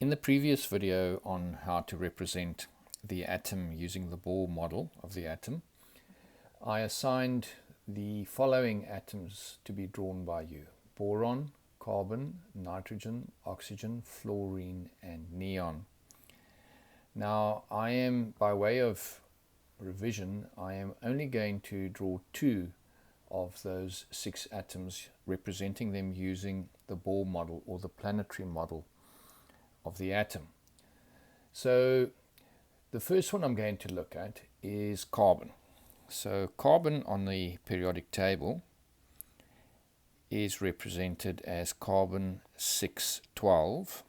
In the previous video on how to represent the atom using the Bohr model of the atom, I assigned the following atoms to be drawn by you: boron, carbon, nitrogen, oxygen, fluorine, and neon. Now I am, by way of revision, I am only going to draw 2 of those 6 atoms, representing them using the Bohr model or the planetary model of the atom. So the first one I'm going to look at is carbon. So carbon on the periodic table is represented as carbon 612,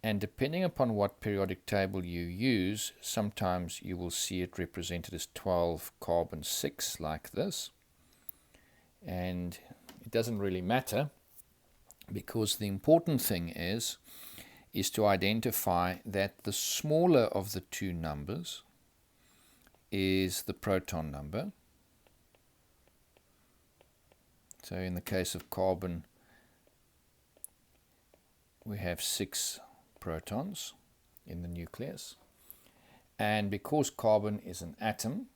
and depending upon what periodic table you use, sometimes you will see it represented as 12 carbon 6 like this, and it doesn't really matter, because the important thing is to identify that the smaller of the 2 numbers is the proton number. So in the case of carbon, we have 6 protons in the nucleus, and because carbon is an atom,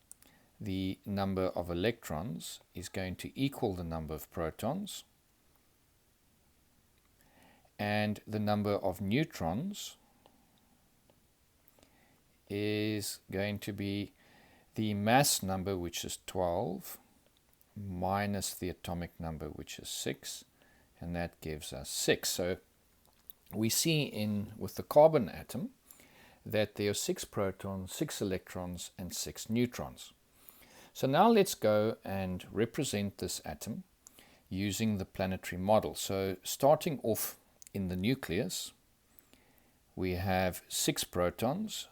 the number of electrons is going to equal the number of protons, and the number of neutrons is going to be the mass number, which is 12, minus the atomic number, which is 6, and that gives us 6. So we see with the carbon atom that there are 6 protons, 6 electrons, and 6 neutrons. So now let's go and represent this atom using the planetary model. So starting off in the nucleus, we have 6 protons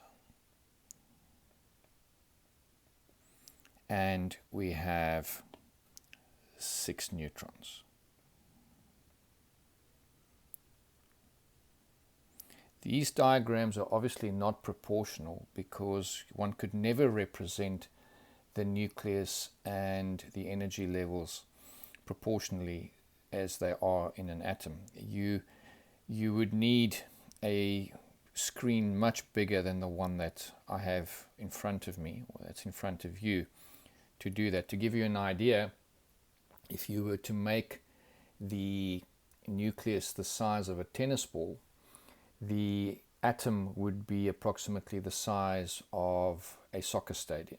and we have 6 neutrons. These diagrams are obviously not proportional, because one could never represent the nucleus and the energy levels proportionally as they are in an atom. You would need a screen much bigger than the one that I have in front of me, or that's in front of you, to do that. To give you an idea, if you were to make the nucleus the size of a tennis ball, the atom would be approximately the size of a soccer stadium.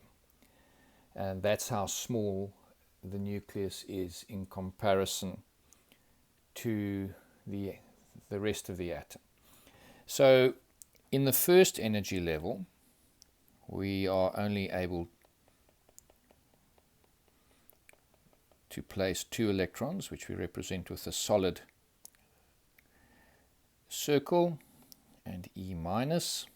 And that's how small the nucleus is in comparison to the rest of the atom. So in the first energy level, we are only able to place 2 electrons, which we represent with a solid circle and E minus,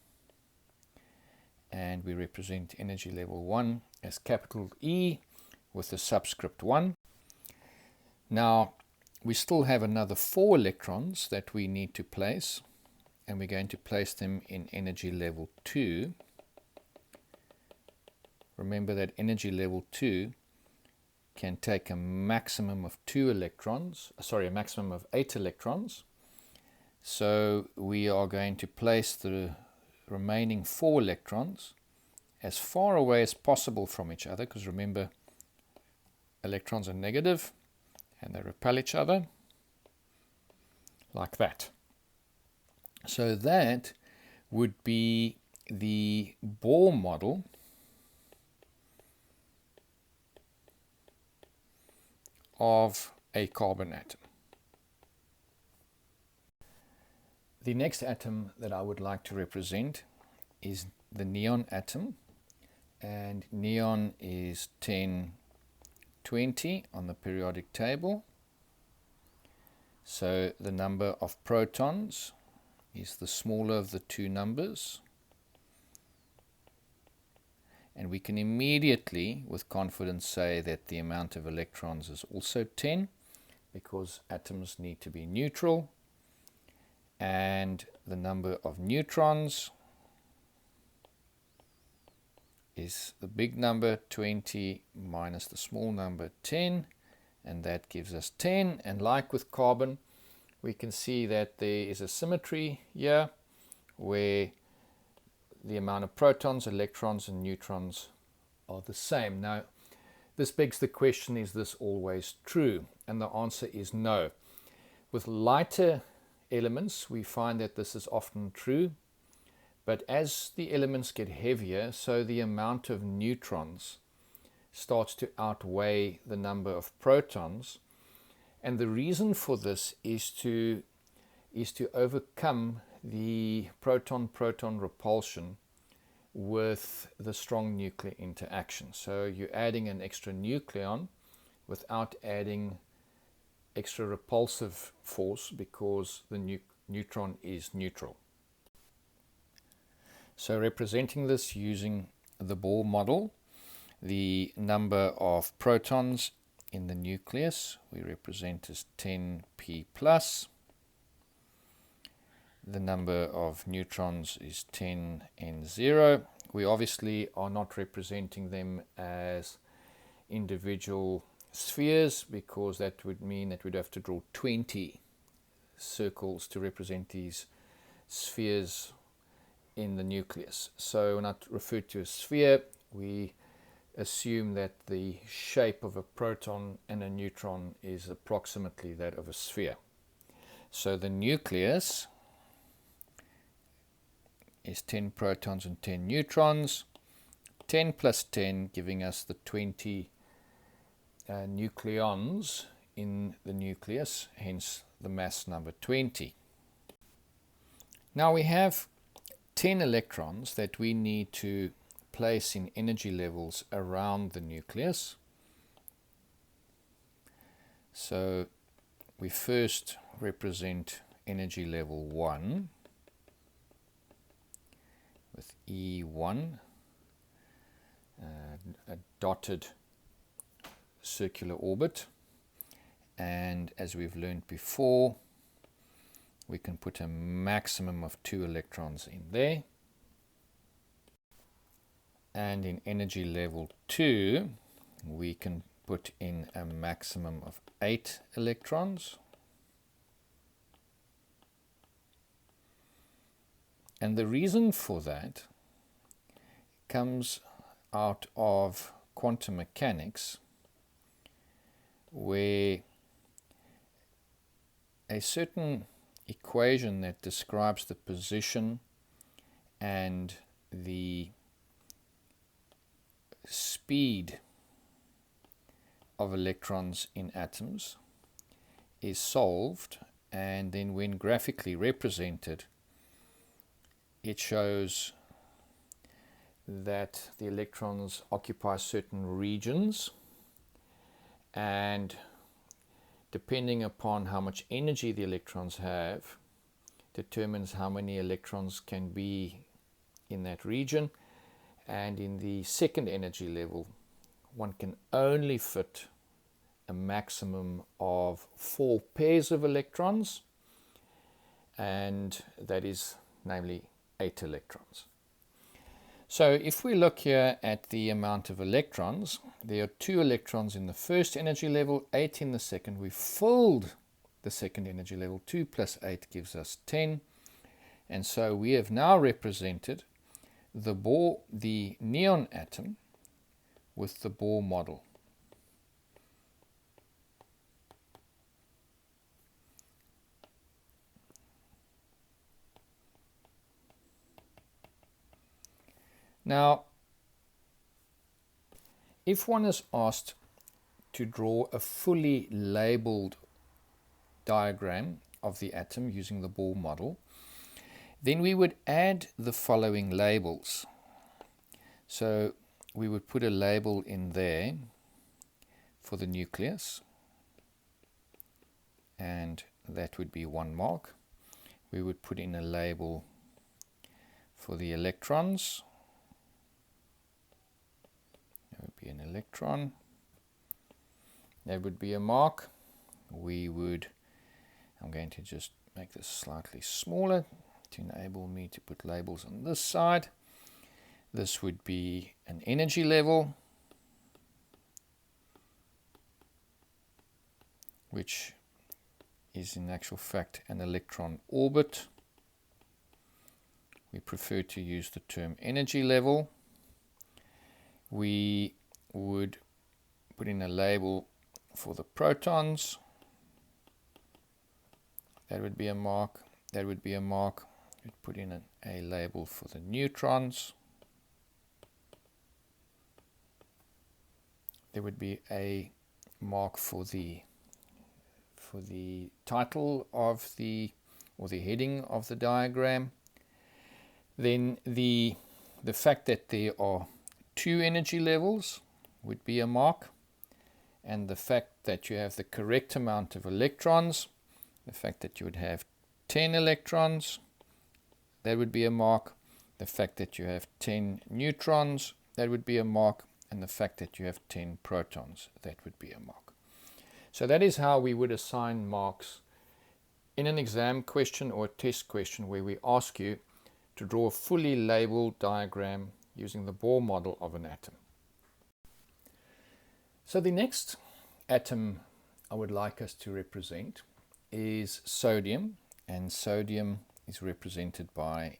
and we represent energy level 1 as capital E with a subscript 1. Now we still have another 4 electrons that we need to place, and we're going to place them in energy level 2. Remember that energy level 2 can take a maximum of 8 electrons. So we are going to place the remaining 4 electrons as far away as possible from each other, because remember, electrons are negative and they repel each other, like that. So that would be the Bohr model of a carbon atom. The next atom that I would like to represent is the neon atom, and neon is 1020 on the periodic table. So the number of protons is the smaller of the 2 numbers, and we can immediately with confidence say that the amount of electrons is also 10, because atoms need to be neutral, and the number of neutrons is the big number 20 minus the small number 10, and that gives us 10. And like with carbon, we can see that there is a symmetry here where the amount of protons, electrons and neutrons are the same. Now this begs the question, is this always true? And the answer is no. With lighter elements we find that this is often true, but as the elements get heavier, so the amount of neutrons starts to outweigh the number of protons. And the reason for this is to overcome the proton-proton repulsion with the strong nuclear interaction. So you're adding an extra nucleon without adding extra repulsive force because the neutron is neutral. So representing this using the Bohr model, the number of protons in the nucleus we represent as 10p plus. The number of neutrons is 10n0. We obviously are not representing them as individual spheres because that would mean that we'd have to draw 20 circles to represent these spheres in the nucleus. So when I refer to a sphere, we assume that the shape of a proton and a neutron is approximately that of a sphere. So the nucleus is 10 protons and 10 neutrons, 10 plus 10 giving us the 20 nucleons in the nucleus, hence the mass number 20. Now we have 10 electrons that we need to place in energy levels around the nucleus. So we first represent energy level 1 with E1, a dotted circular orbit, and as we've learned before, we can put a maximum of 2 electrons in there. And in energy level 2 we can put in a maximum of 8 electrons. And the reason for that comes out of quantum mechanics, where a certain equation that describes the position and the speed of electrons in atoms is solved, and then when graphically represented, it shows that the electrons occupy certain regions, and depending upon how much energy the electrons have determines how many electrons can be in that region. And in the second energy level one can only fit a maximum of 4 pairs of electrons, and that is namely 8 electrons. So if we look here at the amount of electrons, there are 2 electrons in the first energy level, 8 in the second. We filled the second energy level. 2 plus 8 gives us 10, and so we have now represented the neon atom with the Bohr model. Now, if one is asked to draw a fully labeled diagram of the atom using the Bohr model, then we would add the following labels. So we would put a label in there for the nucleus, and that would be 1 mark. We would put in a label for the electrons. That would be an electron. That would be a mark. I'm going to just make this slightly smaller to enable me to put labels on this side. This would be an energy level, which is in actual fact an electron orbit. We prefer to use the term energy level. We would put in a label for the protons. That would be a mark. That would be a mark. We'd put in a label for the neutrons. There would be a mark for the title of the heading of the diagram. Then the fact that there are 2 energy levels would be a mark, and the fact that you have the correct amount of electrons, the fact that you would have 10 electrons, that would be a mark. The fact that you have 10 neutrons, that would be a mark, and the fact that you have 10 protons, that would be a mark. So that is how we would assign marks in an exam question or a test question where we ask you to draw a fully labeled diagram using the Bohr model of an atom. So the next atom I would like us to represent is sodium, and sodium is represented by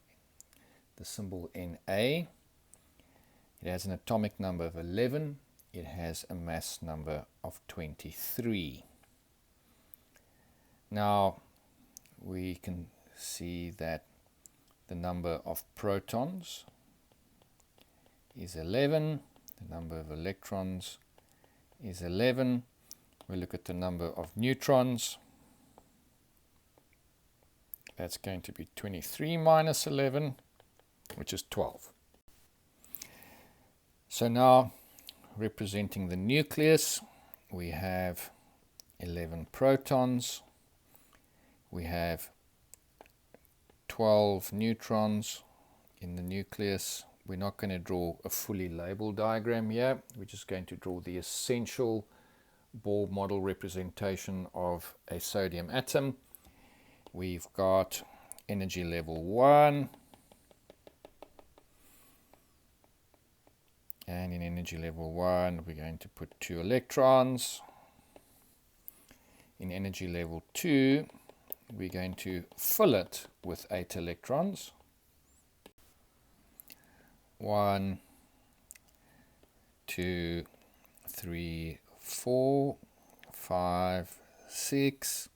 the symbol Na. It has an atomic number of 11. It has a mass number of 23. Now we can see that the number of protons is 11. The number of electrons is 11. We look at the number of neutrons. That's going to be 23 minus 11, which is 12. So now, representing the nucleus, we have 11 protons. We have 12 neutrons in the nucleus. We're not going to draw a fully labeled diagram here. We're just going to draw the essential Bohr model representation of a sodium atom. We've got energy level 1, and in energy level 1 we're going to put 2 electrons. In energy level 2 we're going to fill it with 8 electrons. 1, 2, 3, 4, 5, 6,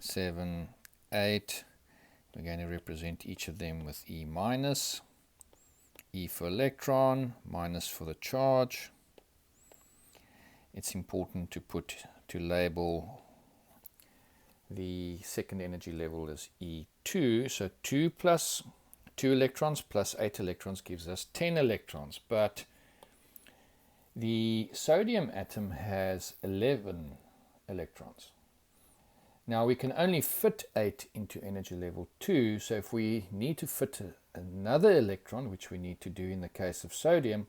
7, 8. We're going to represent each of them with E minus. E for electron, minus for the charge. It's important to label the second energy level as E2. So 2 plus 2 electrons plus 8 electrons gives us 10 electrons. But the sodium atom has 11 electrons. Now we can only fit 8 into energy level 2, so if we need to fit another electron, which we need to do in the case of sodium,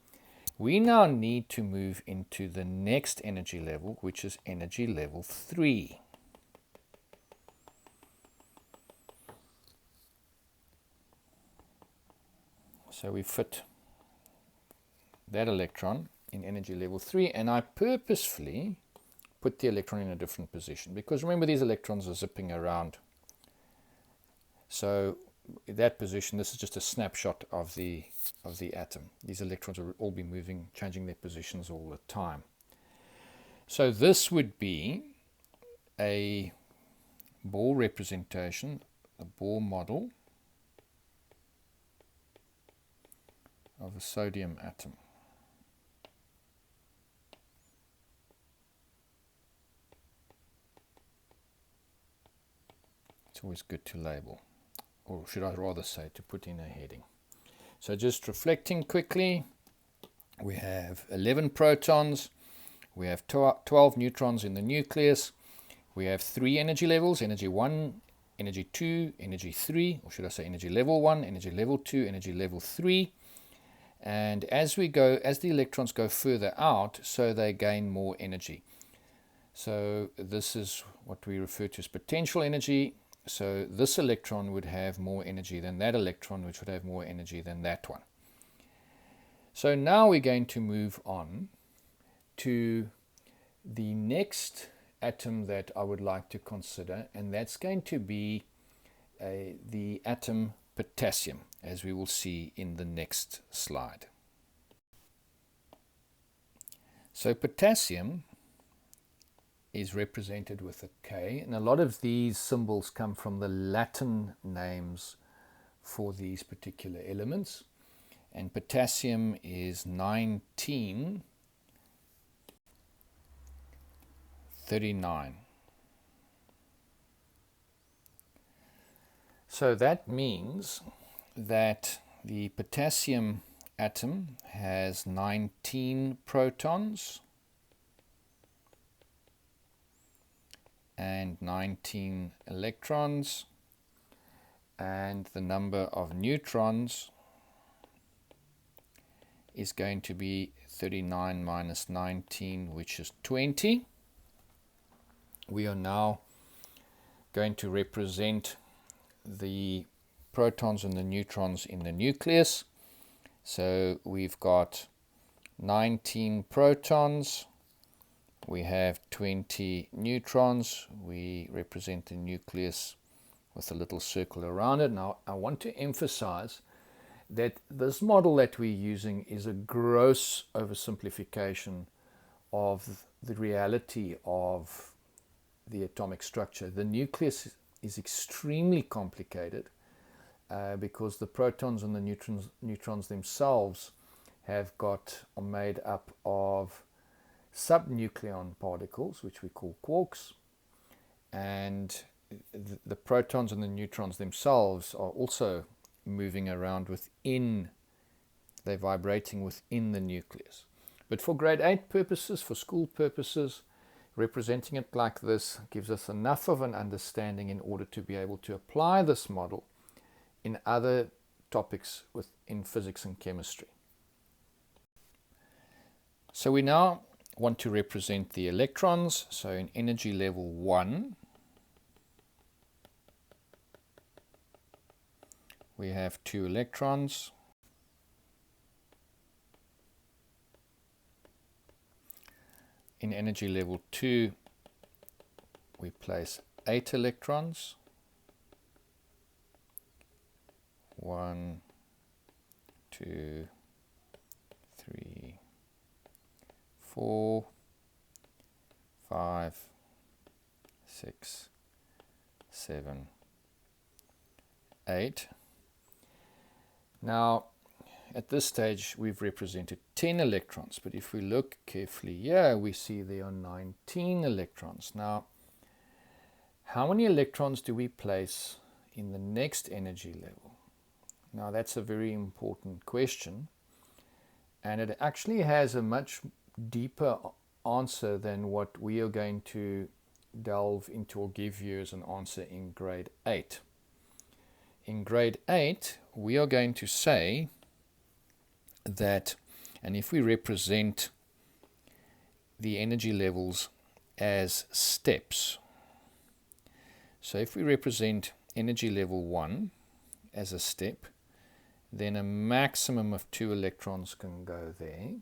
we now need to move into the next energy level, which is energy level 3. So we fit that electron in energy level 3, and I purposefully put the electron in a different position, because remember, these electrons are zipping around. So in that position, this is just a snapshot of the atom. These electrons will all be moving, changing their positions all the time. So this would be a Bohr representation, a Bohr model of a sodium atom. It's always good to label, or should I rather say to put in a heading. So just reflecting quickly, we have 11 protons, we have 12 neutrons in the nucleus, we have 3 energy levels, energy 1, energy 2, energy 3, or should I say energy level 1, energy level 2, energy level 3. And as the electrons go further out, so they gain more energy. So this is what we refer to as potential energy. So this electron would have more energy than that electron, which would have more energy than that one. So now we're going to move on to the next atom that I would like to consider, and that's going to be the atom potassium, as we will see in the next slide. So potassium is represented with a K, and a lot of these symbols come from the Latin names for these particular elements. And potassium is 1939. So that means that the potassium atom has 19 protons and 19 electrons, and the number of neutrons is going to be 39 minus 19, which is 20. We are now going to represent the protons and the neutrons in the nucleus. So we've got 19 protons, we have 20 neutrons. We represent the nucleus with a little circle around it. Now I want to emphasize that this model that we're using is a gross oversimplification of the reality of the atomic structure. The nucleus is extremely complicated because the protons and the neutrons themselves are made up of subnucleon particles, which we call quarks, and the protons and the neutrons themselves are also moving around they're vibrating within the nucleus. But for grade 8 purposes, for school purposes, representing it like this gives us enough of an understanding in order to be able to apply this model in other topics in physics and chemistry. So we now want to represent the electrons. So in energy level 1, we have 2 electrons. In energy level 2, we place 8 electrons. 1, 2, 3, 4, 5, 6, 7, 8. Now, at this stage, we've represented 10 electrons, but if we look carefully here, we see there are 19 electrons. Now, how many electrons do we place in the next energy level? Now, that's a very important question, and it actually has a much deeper answer than what we are going to delve into or give you as an answer in grade 8. In grade 8, we are going to say that, and if we represent the energy levels as steps, so if we represent energy level 1 as a step, then a maximum of 2 electrons can go there.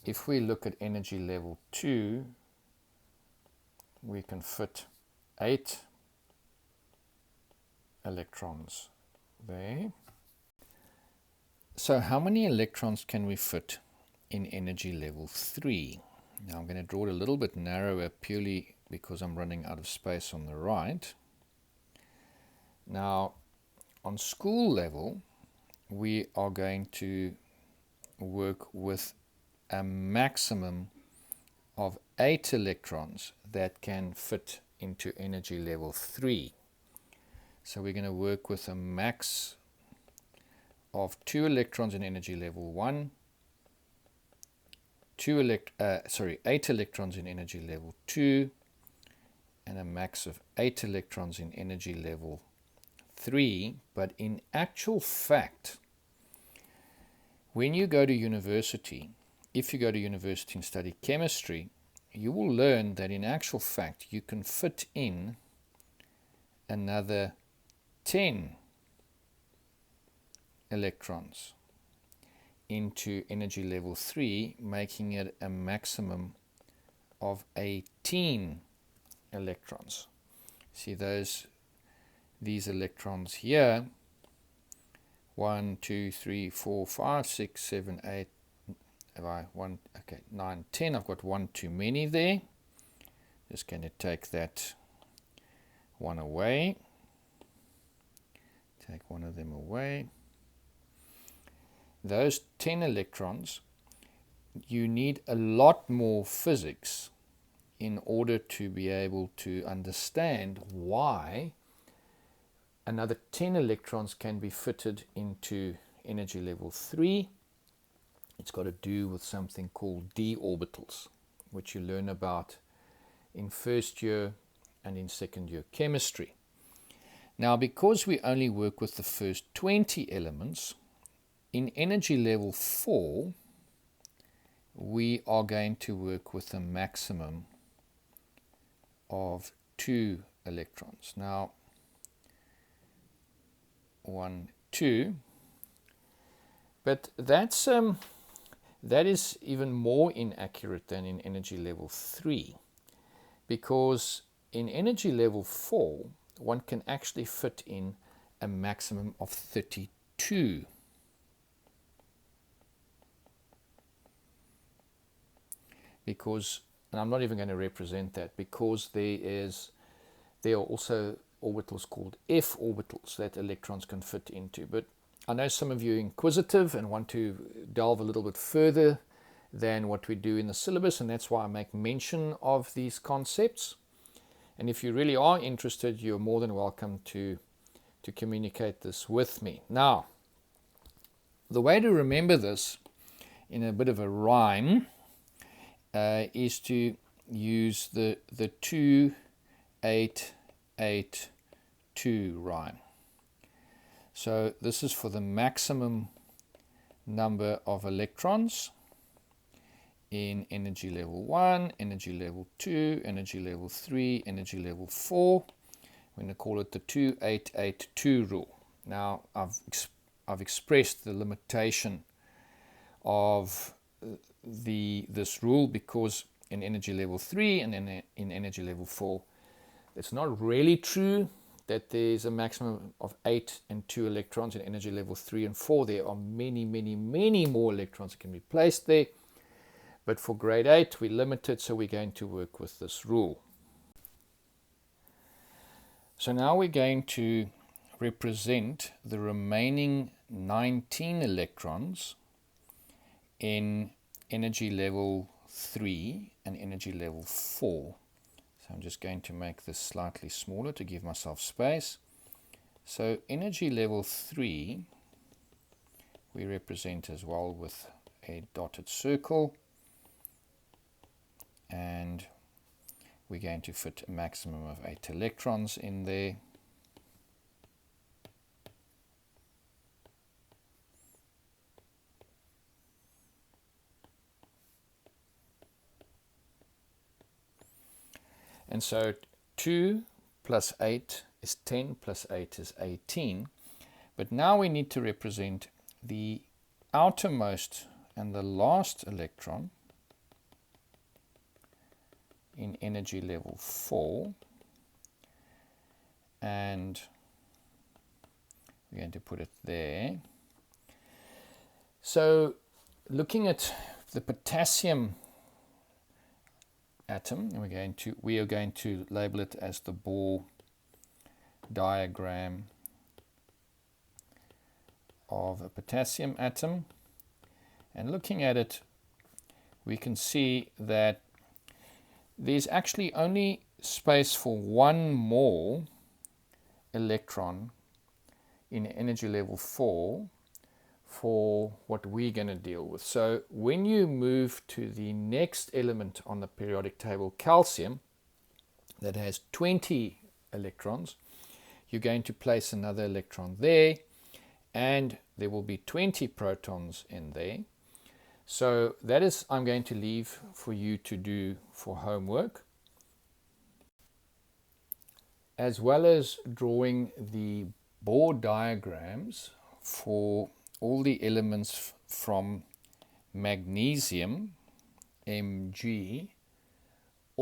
If we look at energy level 2, we can fit 8 electrons there. So how many electrons can we fit in energy level 3? Now I'm going to draw it a little bit narrower purely because I'm running out of space on the right. Now on school level, we are going to work with a maximum of 8 electrons that can fit into energy level 3. So we're going to work with a max of 2 electrons in energy level 1, 8 electrons in energy level 2, and a max of 8 electrons in energy level 3. But in actual fact, when you go to university, if you go to university and study chemistry, you will learn that in actual fact you can fit in another 10 electrons into energy level 3, making it a maximum of 18 electrons. See these electrons here, 1, 2, 3, 4, 5, 6, 7, 8, 9, 10. I've got one too many there. Just going to take that one away. Take one of them away. Those 10 electrons, you need a lot more physics in order to be able to understand why another 10 electrons can be fitted into energy level 3. It's got to do with something called d orbitals, which you learn about in first year and in second year chemistry. Now, because we only work with the first 20 elements, in energy level 4, we are going to work with a maximum of 2 electrons. Now, 1, 2, but that is even more inaccurate than in energy level 3, because in energy level 4, one can actually fit in a maximum of 32. Because, and I'm not even going to represent that, because there are also orbitals called f orbitals that electrons can fit into. But I know some of you are inquisitive and want to delve a little bit further than what we do in the syllabus, and that's why I make mention of these concepts. And if you really are interested, you're more than welcome to communicate this with me. Now, the way to remember this in a bit of a rhyme is to use the 2, 8, 8, 2 rhyme. So this is for the maximum number of electrons in energy level 1, energy level 2, energy level 3, energy level 4. We're going to call it the 2882 rule. Now, I've expressed the limitation of this rule, because in energy level 3 and in energy level 4, it's not really true that there's a maximum of 8 and 2 electrons in energy level 3 and 4. There are many, many, many more electrons that can be placed there. But for grade 8, we limit it, so we're going to work with this rule. So now we're going to represent the remaining 19 electrons in energy level 3 and energy level 4. So I'm just going to make this slightly smaller to give myself space. So energy level 3 we represent as well with a dotted circle, and we're going to fit a maximum of 8 electrons in there. And so 2 plus 8 is 10, plus 8 is 18. But now we need to represent the outermost and the last electron in energy level 4. And we're going to put it there. So looking at the potassium atom, and we are going to label it as the Bohr diagram of a potassium atom. And looking at it, we can see that there's actually only space for one more electron in energy level 4 for what we're going to deal with. So when you move to the next element on the periodic table, calcium, that has 20 electrons, you're going to place another electron there, and there will be 20 protons in there. So that is, I'm going to leave for you to do for homework, as well as drawing the Bohr diagrams for all the elements from magnesium, Mg,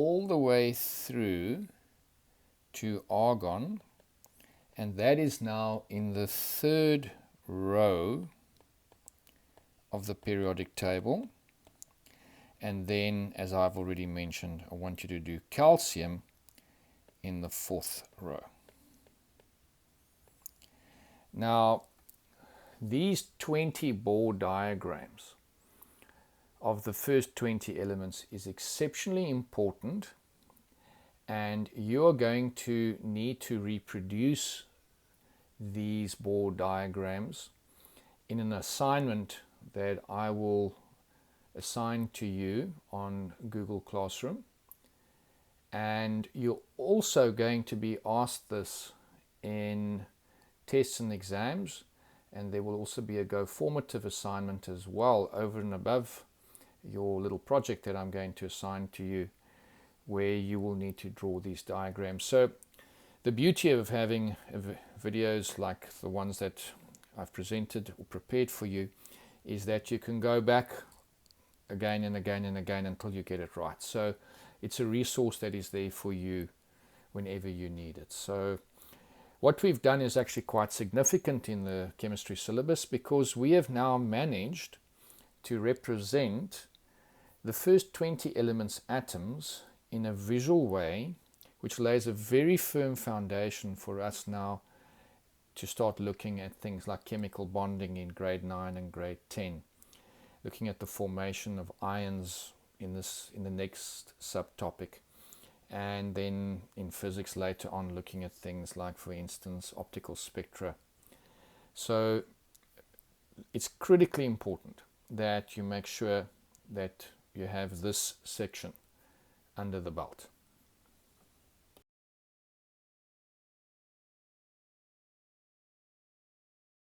all the way through to argon, and that is now in the third row of the periodic table. And then, as I've already mentioned, I want you to do calcium in the fourth row. Now, these 20 Bohr diagrams of the first 20 elements is exceptionally important, and you're going to need to reproduce these Bohr diagrams in an assignment that I will assign to you on Google Classroom. And you're also going to be asked this in tests and exams, and there will also be a Go formative assignment as well over and above your little project that I'm going to assign to you, where you will need to draw these diagrams. So the beauty of having videos like the ones that I've presented or prepared for you is that you can go back again and again and again until you get it right. So it's a resource that is there for you whenever you need it. So what we've done is actually quite significant in the chemistry syllabus, because we have now managed to represent the first 20 elements atoms in a visual way, which lays a very firm foundation for us now to start looking at things like chemical bonding in grade 9 and grade 10. Looking at the formation of ions in the next subtopic, and then in physics later on looking at things like, for instance, optical spectra. So it's critically important that you make sure that you have this section under the belt.